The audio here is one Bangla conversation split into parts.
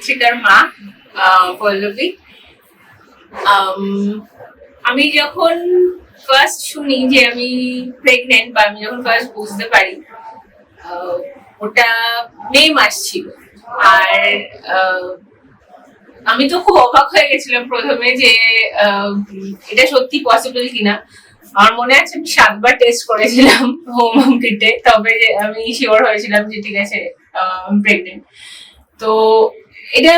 অর্চিতার মা পল্লবী। আমি যখন ফার্স্ট শুনি যে আমি প্রেগনেন্ট বা আমি যখন ফার্স্ট বুঝতে পারি ওটা মে মাস ছিল। আর আমি তো খুব অবাক হয়ে গেছিলাম প্রথমে যে এটা সত্যি পসিবল কিনা। আমার মনে আছে আমি 7 বার টেস্ট করেছিলাম হোম কিটে, তবে আমি শিওর হয়েছিলাম যে ঠিক আছে প্রেগনেন্ট। তো এটা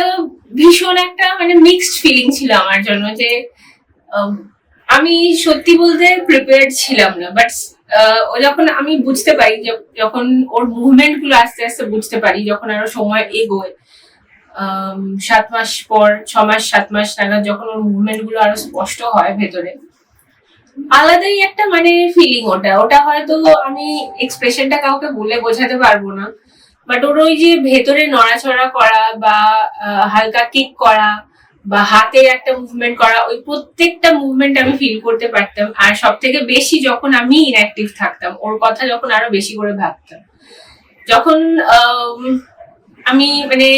ভীষণ একটা মানে মিক্সড ফিলিং ছিল আমার জন্য যে আমি সত্যি বলতে প্রিপেয়ার্ড ছিলাম না। বাট ও যখন আমি বুঝতে পারি, যখন ওর মুভমেন্ট গুলো আস্তে আস্তে বুঝতে পারি, যখন আরো সময় এগোয় 7 মাস পর 6 মাস 7 মাস নাগাদ যখন ওর মুভমেন্ট গুলো আরো স্পষ্ট হয় ভেতরে, আলাদাই একটা মানে ফিলিং ওটা হয়তো আমি এক্সপ্রেশনটা কাউকে বলে বোঝাতে পারবো না। বাট ওর ওই যে ভেতরে নড়াচড়া করা বা হালকা কিক করা বা হাতের একটা মুভমেন্ট করা, ওই প্রত্যেকটা মুভমেন্ট আমি ফিল করতে পারতাম। আর সব থেকে বেশি যখন আমি ইনঅ্যাক্টিভ থাকতাম, ওর কথা যখন আরো বেশি করে ভাবতাম। যখন আমি মানে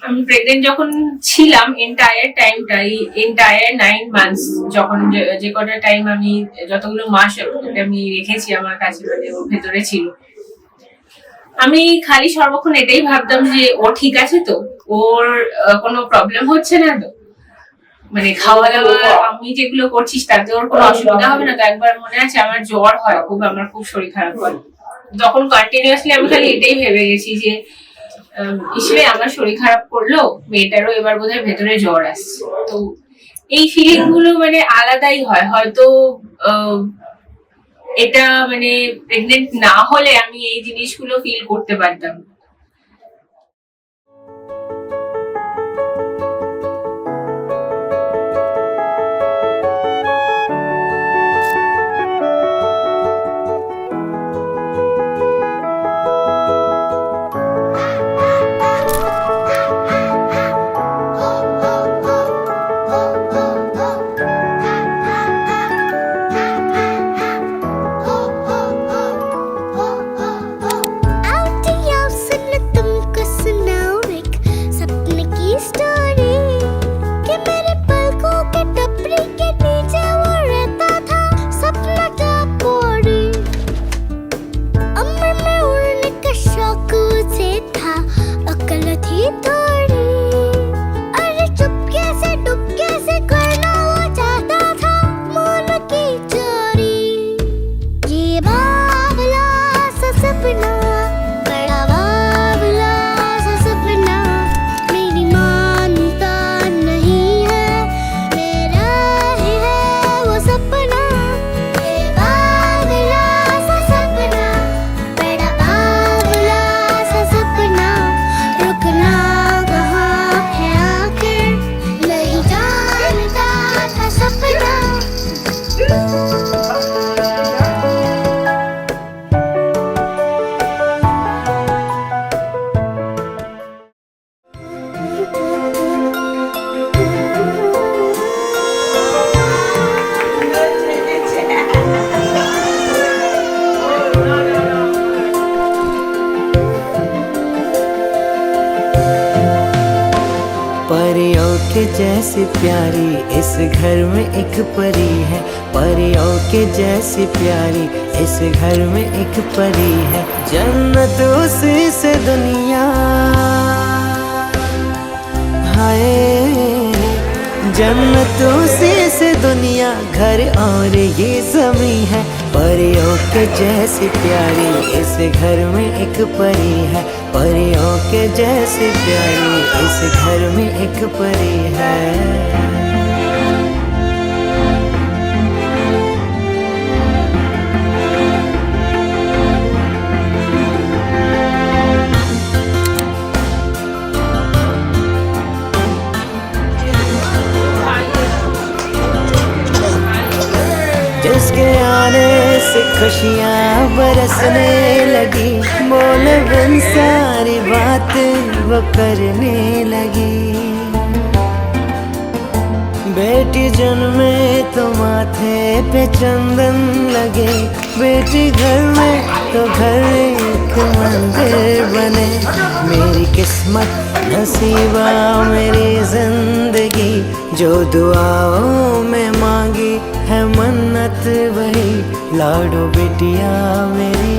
আমি প্রেগনেন্ট যখন ছিলাম এন্টায়ার টাইমটাই, এন্টায়ার 9 মান্থস, যখন যে কটা টাইম আমি যতগুলো মাস আমি রেখেছি আমার কাছে, মানে ওর ভেতরে ছিল, আমি খালি সর্বক্ষণ এটাই ভাবতাম যে ও ঠিক আছে তো, ওর কোনো প্রবলেম হচ্ছে না তো, মানে খাওয়া দাওয়া আমি যেগুলো করছিস তাতে ওর কোনো অসুবিধা হবে না তো। একবার মনে আছে আমার জ্বর হয় খুব, আমার খুব শরীর খারাপ হয়, তখন কন্টিনিউয়াসলি আমি খালি এটাই ভেবে গেছি যে ইসলে আমার শরীর খারাপ করলো, মেয়েটারও এবার বোধহয় ভেতরে জ্বর আসছে। তো এই ফিলিং গুলো মানে আলাদাই হয়। হয়তো এটা মানে প্রেগনেন্ট না হলে আমি এই জিনিসগুলো ফিল করতে পারতাম। परियों के जैसी प्यारी इस घर में एक परी है, परियों के जैसी प्यारी इस घर में एक परी है। जन्नत उसी से दुनिया, हाय जन्नत उसी से दुनिया, घर और ये ज़मीं है। परियों के जैसी प्यारी इस घर में एक परी है, परियों के जैसी प्यारी इस घर में एक परी है। जिसके आने से खुशियाँ बरसने लगी, बोल बिन सारी बातें वो करने लगी। बेटी जन्मे तो माथे पे चंदन लगे, बेटी घर में तो घर एक मंदिर बने। मेरी किस्मत नसीबा मेरी जिंदगी जो दुआओं में मांगी है मन्नत वही लाडो बिटिया मेरी।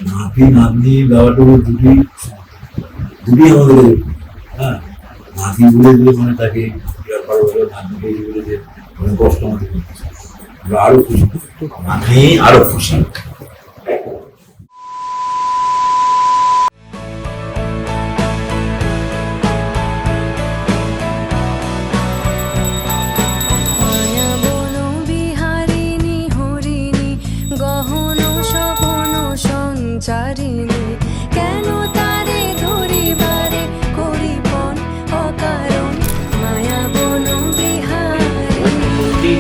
নাতি নাতনি ব্যাপারটা দুটি আমাদের, হ্যাঁ, নাতি বলে যে মানে তাকে নাতনিকে বলে যে অনেক কষ্ট আমাদের করতেছে, আমরা আরো খুশি, নাতনি আরো খুশি। মায়া বন বিহারিণী হরিণী গহন স্বপন সঞ্চারিণী কেন তারে ধরিবারে করিপন অকারণ মায়া বন বিহারিণী।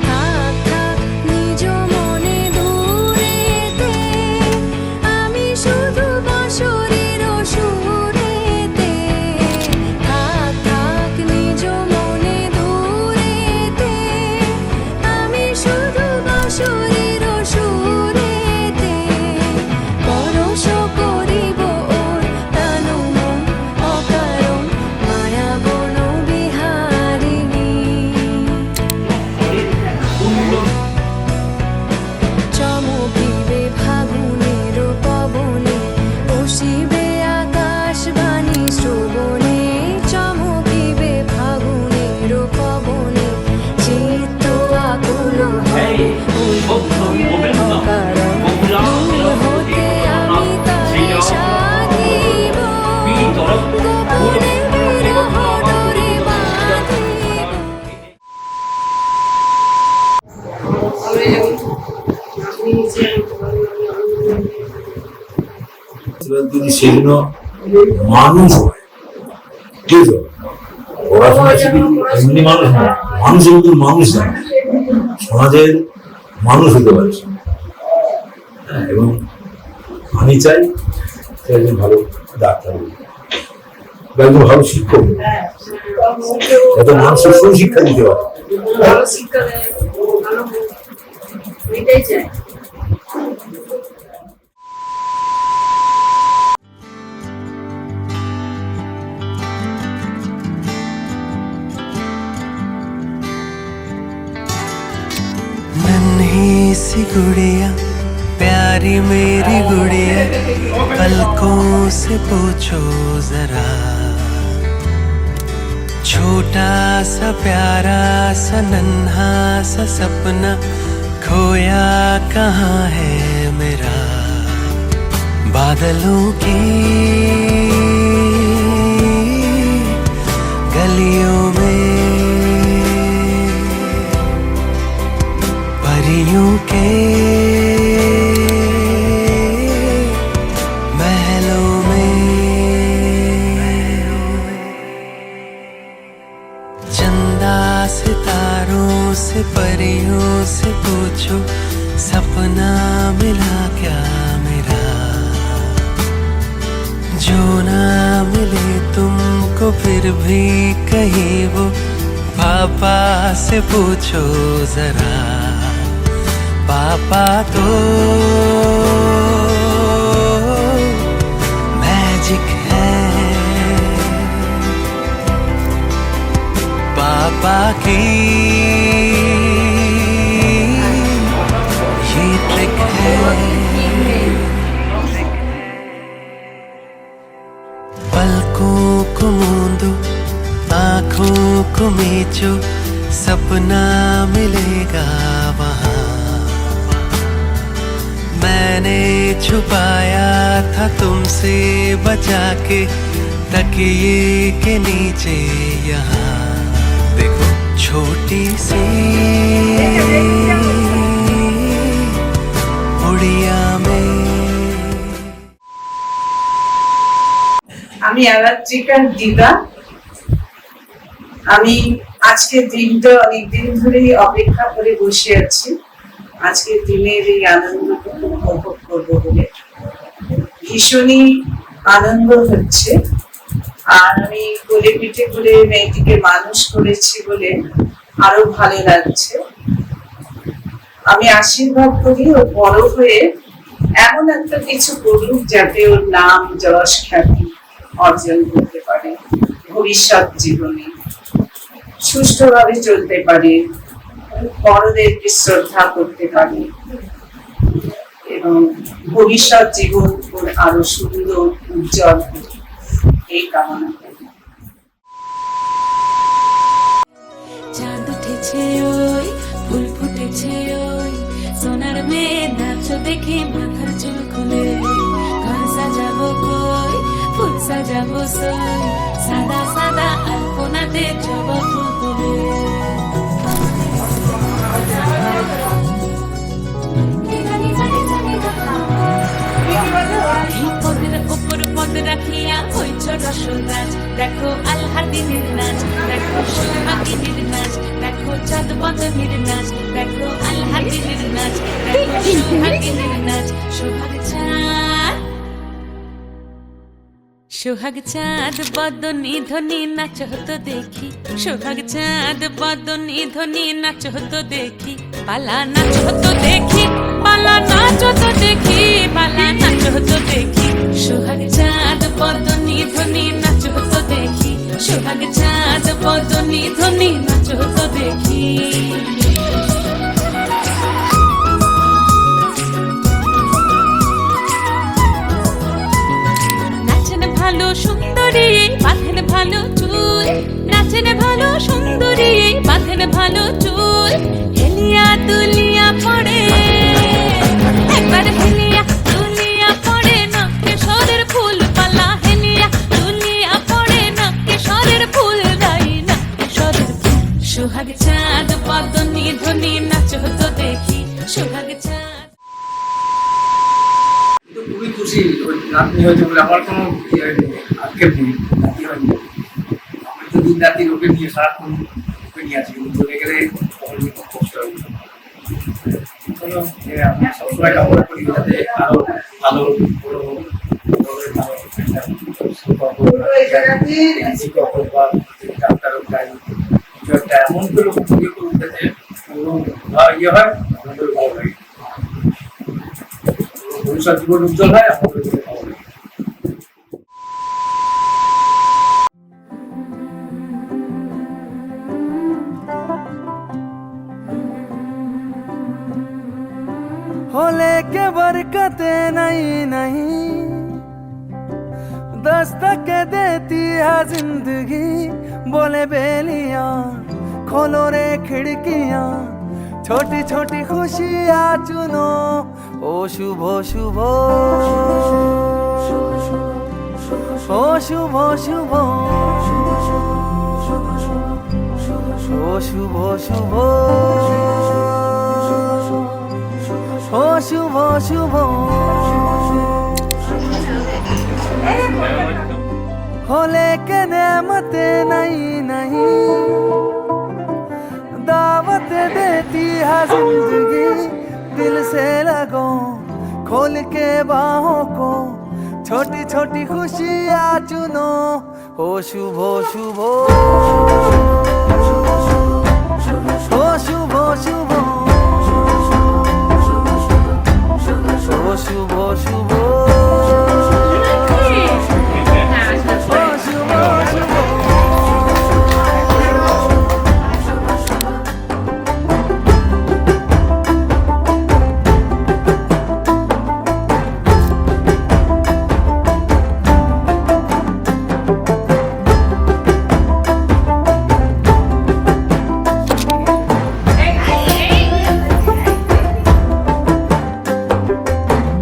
থাক থাক নিজ মনে দূরেতে আমি শুধু বাঁশরীর সুরেতে। থাক থাক নিজ মনে দূরেতে আমি শুধু বাঁশরীর সুরেতে। পরশ করিব ওর প্রাণ মন অকারণ মায়া বন বিহারিণী। চমকিবে ফাগুনের পবনে বসিবে আকাশবাণী শ্রবণে। চমকিবে ফাগুনের পবনে চিত্ত আকুল হবে অকারণ। দূর হতে আমি তারে সাধিব গোপনে বিরহ ডোরে বাঁধিব। যদি সেজন্য মানুষ হয়, ঠিক আছে, পড়াশোনা শিখে এমনি মানুষ নয়, মানুষের মতো মানুষ জানে, সমাজের মানুষ হতে পারছে। হ্যাঁ, এবং আমি চাই সে একজন ভালো ডাক্তার হোক বা একজন ভালো শিক্ষক হোক, যাতে মানুষের সুশিক্ষা দিতে পারে। ভালো শিক্ষা দেয়, ভালো এটাই চাই। नन्ही सी गुड़िया प्यारी मेरी गुड़िया पलकों से पूछो जरा छोटा सा प्यारा सा नन्हा सा सपना खोया कहाँ है मेरा। बादलों की गलियों में परियों के महलों में चंदा सितारों से परियों से पूछो सपना मिला क्या मेरा। जो ना मिले तुमको फिर भी कहीं वो पापा से पूछो जरा। पापा तो मैजिक है, पापा की ये ट्रिक है। पलकों को मूंदो आँखों को मीचो सपना मिलेगा वहाँ। मैंने छुपाया था तुमसे बचा के तकिए के नीचे यहाँ। देखो छोटी सी उड़िया में। আমি আরাত্রিকার দিদা। আমি আজকের দিনটা অনেকদিন ধরেই অপেক্ষা করে বসে আছি, আজকের দিনের এই আনন্দটুকু উপভোগ করবো বলে। ভীষণই আনন্দ হচ্ছে আর আমি কোলে পিঠে করে মেয়েটিকে মানুষ করেছি বলে আরো ভালো লাগছে। আমি আশীর্বাদ করি ও বড় হয়ে এমন একটা কিছু করুক যাতে ওর নাম যশ খ্যাতি অর্জন করতে পারে, ভবিষ্যৎ জীবনে সুষ্ঠুভাবে চলতে পারে, বড়দেরকে শ্রদ্ধা করতে পারে এবং ভবিষ্যৎ জীবন ওর আরো সুন্দর উজ্জ্বল হোক, এই কামনা করি। চাঁদ উঠেছে ওই, ফুল ফুটেছে ওই, সোনার মেয়ে নাচ দেখে মাথার চুল খুলে, ঘর সাজাবো কই, ফুল সাজাবো সই, সাদা সাদা আলপনাতে জবা ফুল তুলে। এই পদের ওপর পদ রাখিয়া হইছ রসরাজ, দেখো আলহাদিনের নাচ, দেখো সোহাগিনীর নাচ, দেখো চাঁদ বদনের নাচ, দেখো আলহাদিনের নাচ, দেখো সোহাগিনীর নাচ। সোহাগ চাঁদ, সোহাগ চাঁদ বদনী ধ্বনি নাচ হতো দেখি, সোহাগ চাঁদ বদনী ধ্বনি নাচ হতো দেখি, পালা নাচ হতো দেখি, পালা নাচ হতো দেখি, পালা নাচ হতো দেখি। সোহাগ চাঁদ বদনী ধ্বনি নাচ হতো দেখি, সোহাগ চাঁদ বদনী ধ্বনি নাচ হতো দেখি। নাচেন ভালো সুন্দরী, বাঁধেন ভালো চুল, নাচেন ভালো সুন্দরী, বাঁধেন ভালো চুল, হেলিয়া দুলিয়া পড়ে, একবার হেলিয়া দুলিয়া পড়ে, নাকে সরের ফুল পালা, হেলিয়া দুলিয়া পড়ে, নাকে সরের ফুল দাই, নাকে সরের ফুল। সোহাগ চাঁদ বদনী ধ্বনি নাচ হতো দেখি, সোহাগ চাঁদ। তো খুবই খুশি ওই নাতনি হয়েছে বলে, আমার কোনো আক্ষেপ নেই, নাতি হয়নি। আমি তো দিন রাতি ওকে নিয়ে সারাক্ষণ ওকে নিয়ে আছি, কিন্তু চলে গেলে তখন খুব কষ্ট হবে। চলো, আমি সবসময় কামনা করি যাতে আরো ভালো বড় হোক, ভালো একটা শিক্ষক হোক বা ডাক্তার হোক, যাই হোক, কিছু একটা এমন করে ইয়ে করুক যাতে ইয়ে হয়, আমাদের ভালো লাগে, ভবিষ্যৎ জীবন উজ্জ্বল হয়, আমাদের ভালো লাগে। हो लेके बरकते नहीं नहीं, दस्तक देती है जिंदगी, बोले बेलियां खोलो रे खिड़कियां, छोटी छोटी खुशियां चुनो, ओ शुभ शुभ, ओ शुभ शुभ, ओ शुभ शुभ, ओ शुभ शुभ, हो लेके नेमते नहीं नहीं, दावत देती है जिंदगी, दिल से लगो खोल के बाहों को, छोटी छोटी खुशियाँ चुनो, हो शुभ शुभ, हो शुभ शुभ, हो शुभ शुभ, हो शुभ शुभ।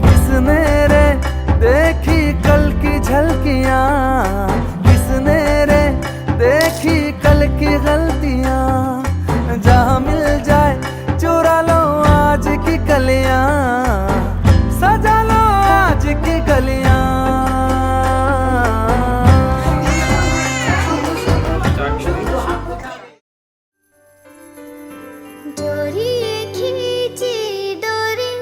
किसने रे देखी कल की झलकियां, किसने रे देखी कल की गलतियां, जहां मिल जाए चुरा लो आज की कलियां, सजा लो आज की गलियां। डोरिए खींची डोरी,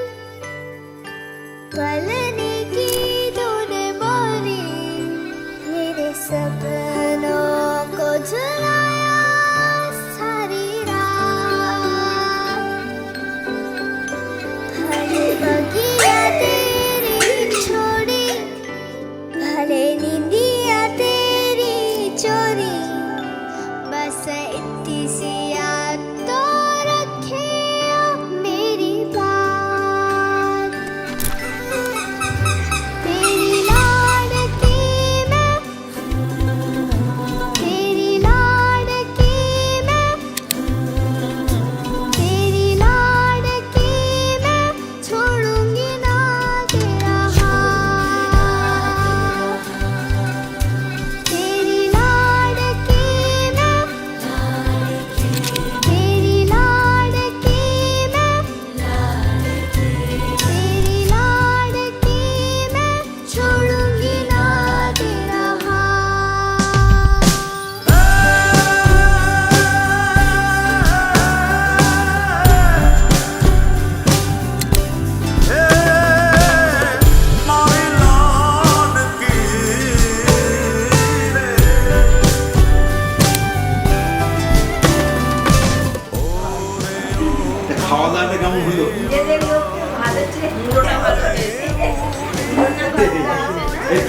पलने की डोर मोरी, मेरे सपने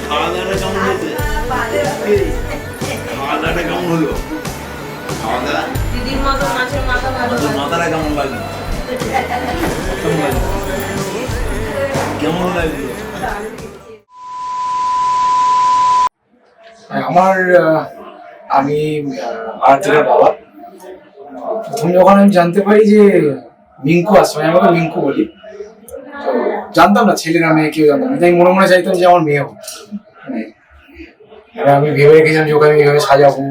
খাওয়া দাওয়াটা কেমন হয়েছে? খাওয়া দাওয়াটা কেমন হলো? খাওয়া দাওয়া দিদির মতো মাছের মাথা ভালো তোর মাথাটা কেমন লাগলো? কেমন লাগলো? কেমন লাগলো? আমি আর্থিকের বাবা। প্রথম যখন আমি জানতে পারি যে মিঙ্কু আসছে, আমি আমাকে মিঙ্কু বলি, তো জানতাম না ছেলে না মেয়ে, কেউ জানতাম না। আমি মনে মনে চাইতাম যে আমার মেয়ে হোক। আমি ভেবে রেখেছিলাম যে ওকে আমি এইভাবে সাজাবো,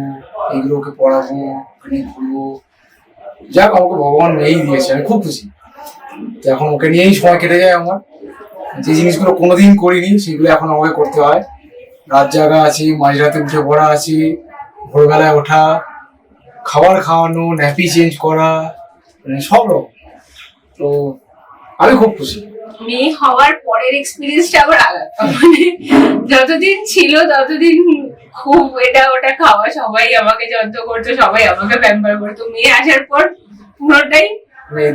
এইগুলো ওকে পড়াবো, ওকে নিয়ে ঘুরবো। যাক, আমাকে ভগবান মেয়েই দিয়েছে, আমি খুব খুশি। তো এখন ওকে নিয়েই সময় কেটে যায় আমার। যে জিনিসগুলো কোনোদিন করিনি সেগুলো এখন আমাকে করতে হয়। রাত জাগা আছে, মাঝরাতে উঠে পড়া আছে, ভোরবেলায় ওঠা, খাবার খাওয়ানো, ন্যাপি চেঞ্জ করা, মানে সব রকম। তো আমি খুব খুশি। মেয়ে হওয়ার পরের এক্সপিরিয়েন্সটা আবার আলাদা, মানে যতদিন ছিল ততদিন খুব এটা ওটা খাওয়া, সবাই আমাকে যত্ন করতো, সবাই আমাকে প্যাম্পার করতো। মেয়ে আসার পর পুরোটাই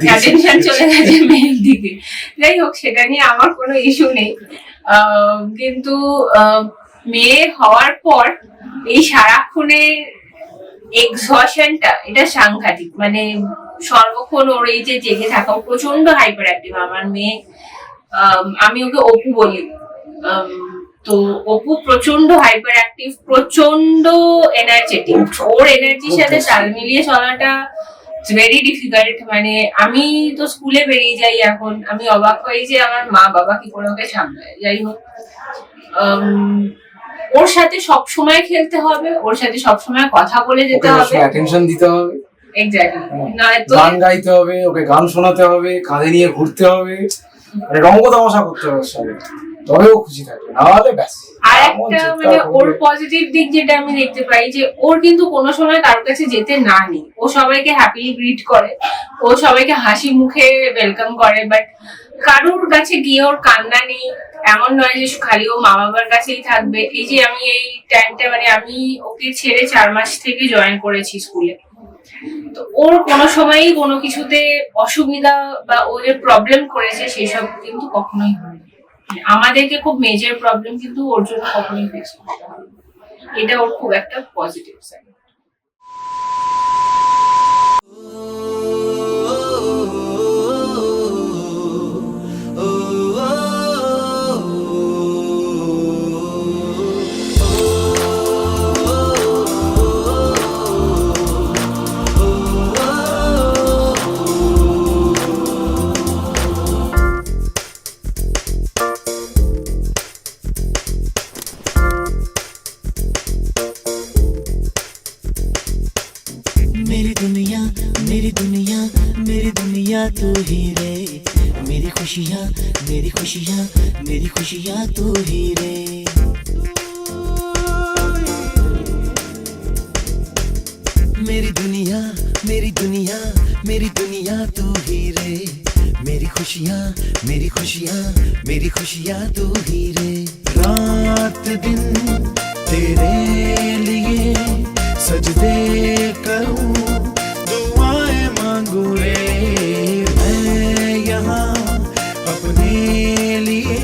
অ্যাটেনশন চলে গেছে মেয়ের দিকে। যাই হোক, সেটা নিয়ে আমার কোনো ইস্যু নেই, কিন্তু মেয়ে হওয়ার পর এই সারাক্ষণের এক্সহশনটা এটা সাংঘাতিক। মানে সর্বক্ষণ ওর এই যে জেগে থাকা, প্রচন্ড হাইপার অ্যাক্টিভ আমার মেয়ে। আমি ওকে অপু বলি। তো অপু প্রচন্ড হাইপার অ্যাক্টিভ, প্রচন্ড এনার্জেটিক। ওর এনার্জির সাথে তাল মিলিয়ে চলাটা ভেরি ডিফিকাল্ট। মানে আমি তো স্কুলে বেরিয়ে যাই এখন, আমি অবাক হই যে আমার মা বাবা কি করে ওকে সামলায়। যাই হোক, ওর সাথে সব সময় খেলতে হবে, ওর সাথে সব সময় কথা বলে যেতে হবে, অ্যাটেনশন দিতে হবে, এক্স্যাক্টলি। নয়তো গান গাইতে হবে, ওকে গান শোনাতে হবে, কাঁধে নিয়ে ঘুরতে হবে, মানে রঙ্গ তামাশা করতে হবে ওর সাথে, তবেও খুশি থাকবে, নাহলে ব্যাস। আর একটা মানে ওর পজিটিভ দিক যেটা আমি দেখতে পাই, যে ওর কিন্তু কোনো সময় কারোর কাছে যেতে না নেই। ও সবাইকে হ্যাপিলি গ্রিট করে, ও সবাইকে হাসি মুখে ওয়েলকাম করে, বাট কারোর কাছে গিয়ে ওর কান্না নেই। এমন নয় যে খালি ও মা বাবার কাছেই থাকবে। এই যে আমি এই টাইমটা, মানে আমি ওকে ছেড়ে 4 মাস থেকে জয়েন করেছি স্কুলে, তো ওর কোনো সময়ই কোনো কিছুতে অসুবিধা বা ও যে প্রবলেম করেছে সেসব কিন্তু কখনোই হয়নি। আমাদেরকে খুব মেজর প্রবলেম কিন্তু ওর জন্য কখনোই ফেস করতে হবে। এটা ওর খুব একটা পজিটিভ সাইড। मेरी दुनिया मेरी दुनिया मेरी दुनिया तू ही रे, मेरी खुशियाँ मेरी खुशियाँ मेरी खुशियाँ तू ही रे। मेरी दुनिया मेरी दुनिया मेरी दुनिया तू ही रे, मेरी खुशियाँ मेरी खुशियाँ मेरी खुशियाँ तू ही रे। रात दिन तेरे लिए सजदे करूं, दुआएं मांगू रे मैं यहाँ अपने लिए।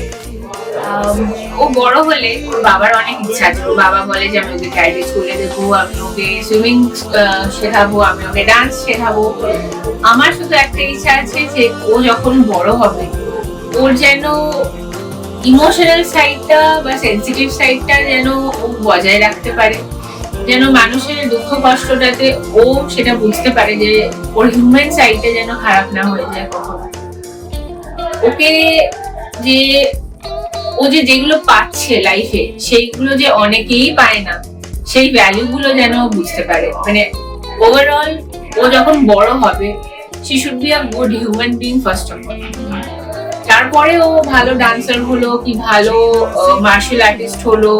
ও বড় হলে ওর বাবার অনেক ইচ্ছা আছে। ওর বাবা বলে যে আমি ওকে ক্যারাটে স্কুলে দেবো, আমি ওকে সুইমিং শেখাবো, আমি ওকে ডান্স শেখাবো। আমার শুধু একটা ইচ্ছা আছে যে ও যখন বড় হবে ওর যেন ইমোশনাল সাইডটা বা সেন্সিটিভ সাইডটা যেন ও বজায় রাখতে পারে, যেন মানুষের দুঃখ কষ্টটাতে ও সেটা বুঝতে পারে যে ওর হিউম্যান সাইডটা যেন খারাপ না হয়ে যায় কখনো। ওকে যে ও যে যেগুলো পাচ্ছে লাইফে সেইগুলো যে অনেকেই পায় না, সেই ভ্যালু গুলো যেন বুঝতে পারে। মানে ওভারঅল ও যখন বড় হবে she should be a good human being first of all. তারপরে ও ভালো ডান্সার হলো কি ভালো মার্শাল আর্টিস্ট হলো,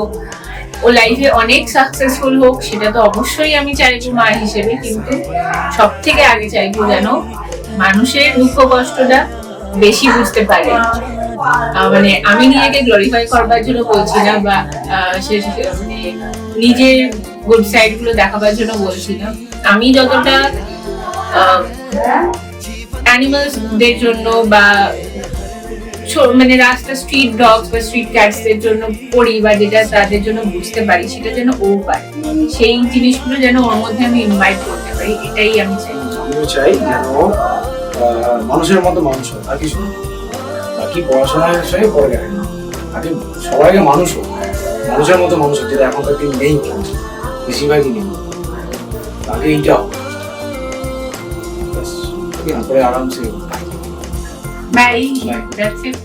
ও লাইফে অনেক সাকসেসফুল হোক, সেটা তো অবশ্যই আমি চাইবো মা হিসেবে। কিন্তু সব থেকে আগে চাইবো যেন মানুষের দুঃখ কষ্টটা বেশি বুঝতে পারে। মানে আমি নিজেকে গ্লোরিফাই করবার জন্য বলছি না, বা মানে নিজের গুড সাইড গুলো দেখাবার জন্য বলছি না। আমি যতটা অ্যানিমালসদের জন্য বা মানে রাস্তা স্ট্রিট ডগস বা স্ট্রিট ক্যাটস এর জন্য পড়ি বা যেটা তাদের জন্য বুঝতে পারি, সেটা যেন ও পায়, সেই জিনিসগুলো যেন ওর মধ্যে আমি ইনভাইট করতে পারি, এটাই আমি চাই। আমিও চাই যেন মানুষের মতো মানুষ হয়, আর কিছু না। বাকি পড়াশোনার সঙ্গে পরে গেলে না, আগে সবাইকে মানুষ হোক, মানুষের মতো মানুষ হোক, যেটা এখনকার দিন নেই, বেশিরভাগই নেই। আগে এইটা হোক, তারপরে আরামসে বাই, দ্যাটস ইট।